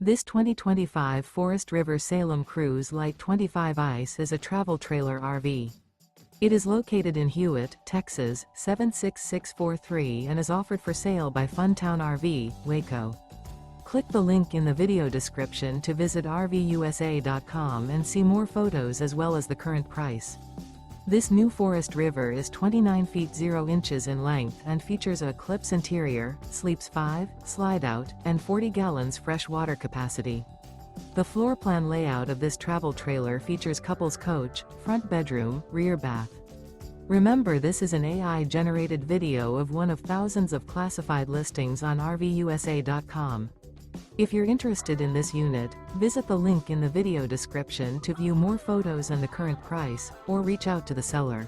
This 2025 Forest River Salem Cruise Lite 25 Ice is a travel trailer RV. It is located in Hewitt, Texas, 76643 and is offered for sale by Funtown RV, Waco. Click the link in the video description to visit RVUSA.com and see more photos as well as the current price. This new Forest River is 29 feet 0 inches in length and features a ECLIPSE interior, sleeps 5, Slideout, and 40 gallons fresh water capacity. The floor plan layout of this travel trailer features couples coach, front bedroom, rear bath. Remember, this is an AI-generated video of one of thousands of classified listings on RVUSA.com. If you're interested in this unit, visit the link in the video description to view more photos and the current price, or reach out to the seller.